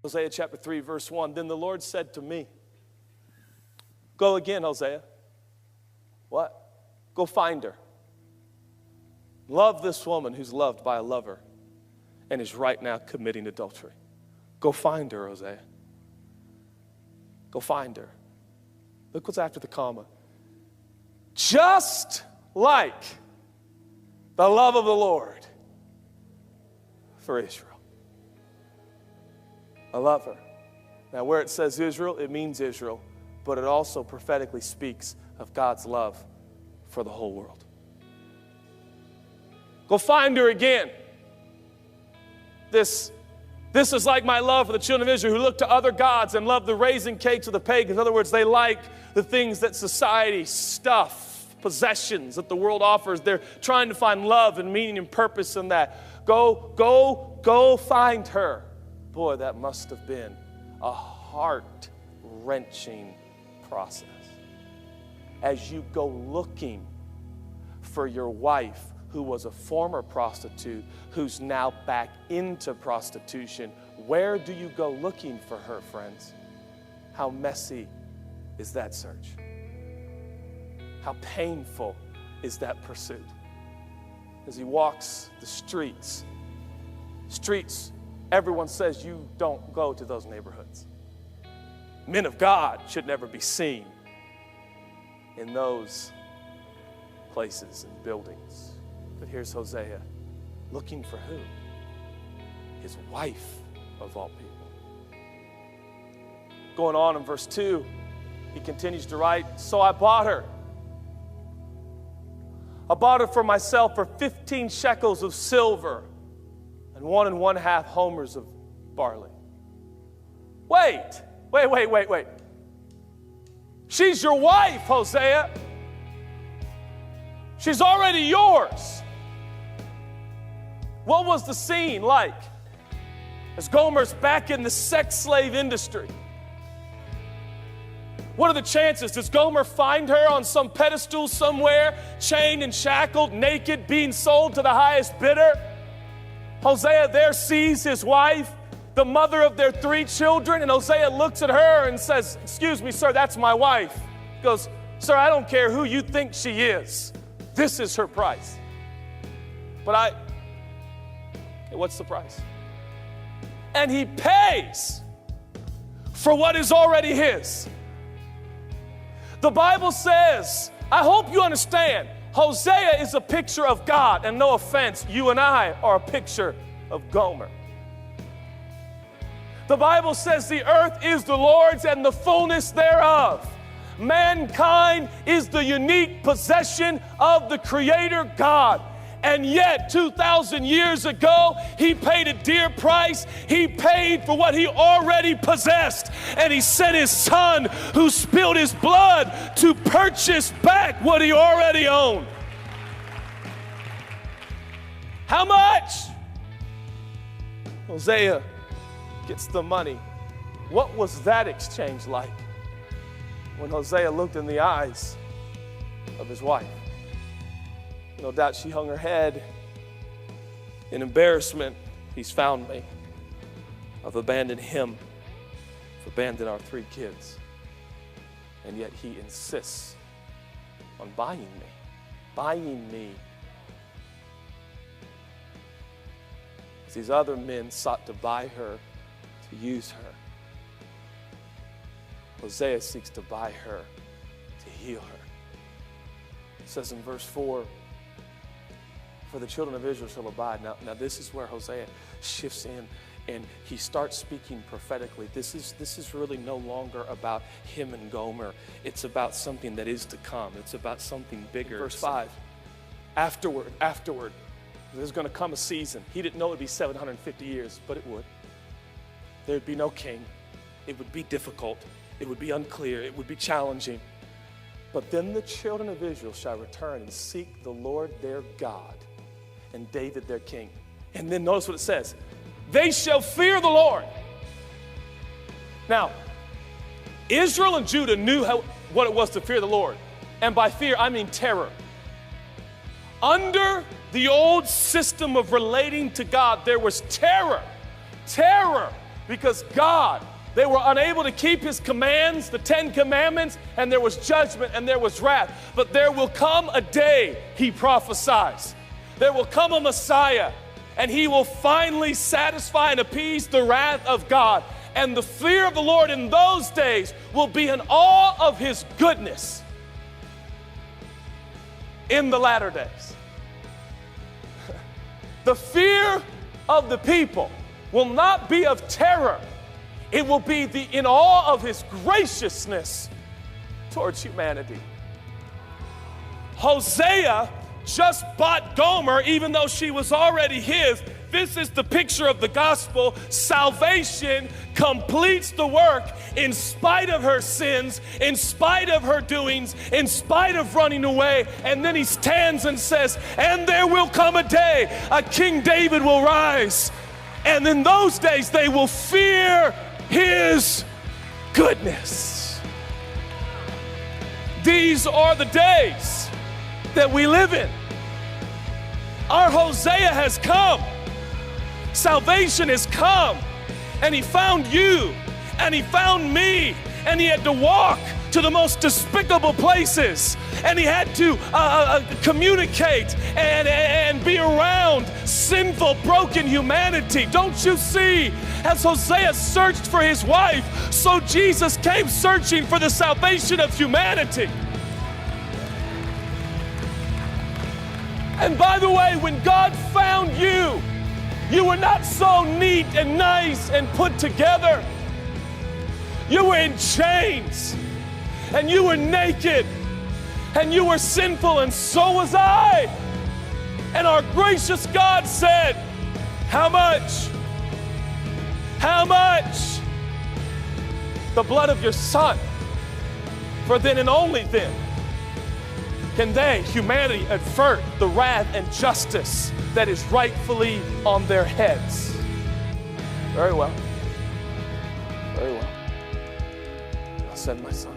Hosea chapter 3, verse 1, then the Lord said to me, go again, Hosea. What? Go find her. Love this woman who's loved by a lover and is right now committing adultery. Go find her, Hosea. Go find her. Look what's after the comma. Just like the love of the Lord for Israel. I love her. Now, where it says Israel, it means Israel, but it also prophetically speaks of God's love for the whole world. Go find her again. This is like my love for the children of Israel who look to other gods and love the raisin cakes of the pagans. In other words, they like the things that society, stuff, possessions that the world offers. They're trying to find love and meaning and purpose in that. Go find her. Boy, that must have been a heart-wrenching process. As you go looking for your wife who was a former prostitute, who's now back into prostitution, where do you go looking for her, friends? How messy is that search? How painful is that pursuit? As he walks the streets, everyone says you don't go to those neighborhoods. Men of God should never be seen in those places and buildings. But here's Hosea looking for who? His wife of all people. Going on in verse 2, he continues to write, so I bought her. I bought her for myself for 15 shekels of silver and 1 1/2 homers of barley. Wait. She's your wife, Hosea. She's already yours. What was the scene like as Gomer's back in the sex slave industry? What are the chances? Does Gomer find her on some pedestal somewhere, chained and shackled, naked, being sold to the highest bidder? Hosea there sees his wife, the mother of their 3 children, and Hosea looks at her and says, excuse me, sir, that's my wife. He goes, sir, I don't care who you think she is. This is her price. But what's the price? And he pays for what is already his. The Bible says, I hope you understand, Hosea is a picture of God, and no offense, you and I are a picture of Gomer. The Bible says the earth is the Lord's and the fullness thereof. Mankind is the unique possession of the Creator God. And yet, 2,000 years ago, he paid a dear price. He paid for what he already possessed. And he sent his son, who spilled his blood, to purchase back what he already owned. How much? Hosea gets the money. What was that exchange like when Hosea looked in the eyes of his wife? No doubt she hung her head in embarrassment. He's found me. I've abandoned him. I've abandoned our 3 kids. And yet he insists on buying me. Buying me. As these other men sought to buy her, to use her, Hosea seeks to buy her, to heal her. It says in verse 4, for the children of Israel shall abide. Now this is where Hosea shifts in and he starts speaking prophetically. This is really no longer about him and Gomer. It's about something that is to come. It's about something bigger. Verse 5, afterward, there's going to come a season. He didn't know it would be 750 years, but it would. There'd be no king. It would be difficult. It would be unclear. It would be challenging. But then the children of Israel shall return and seek the Lord their God and David their king. And then notice what it says. They shall fear the Lord. Now, Israel and Judah knew what it was to fear the Lord. And by fear, I mean terror. Under the old system of relating to God, there was terror. Terror because God, they were unable to keep his commands, the 10 commandments, and there was judgment and there was wrath. But there will come a day, he prophesies. There will come a Messiah, and he will finally satisfy and appease the wrath of God. And the fear of the Lord in those days will be in awe of his goodness in the latter days. The fear of the people will not be of terror. It will be in awe of his graciousness towards humanity. Hosea just bought Gomer, even though she was already his. This is the picture of the gospel. Salvation completes the work in spite of her sins, in spite of her doings, in spite of running away. And then he stands and says, and there will come a day, a King David will rise. And in those days they will fear his goodness. These are the days that we live in. Our Hosea has come. Salvation has come. And he found you, and he found me, and he had to walk to the most despicable places, and he had to communicate and be around sinful, broken humanity. Don't you see? As Hosea searched for his wife, so Jesus came searching for the salvation of humanity. And by the way, when God found you, you were not so neat and nice and put together. You were in chains, and you were naked, and you were sinful, and so was I. And our gracious God said, how much? How much? The blood of your Son. For then and only then can they, humanity, avert the wrath and justice that is rightfully on their heads. Very well. Very well. I'll send my Son.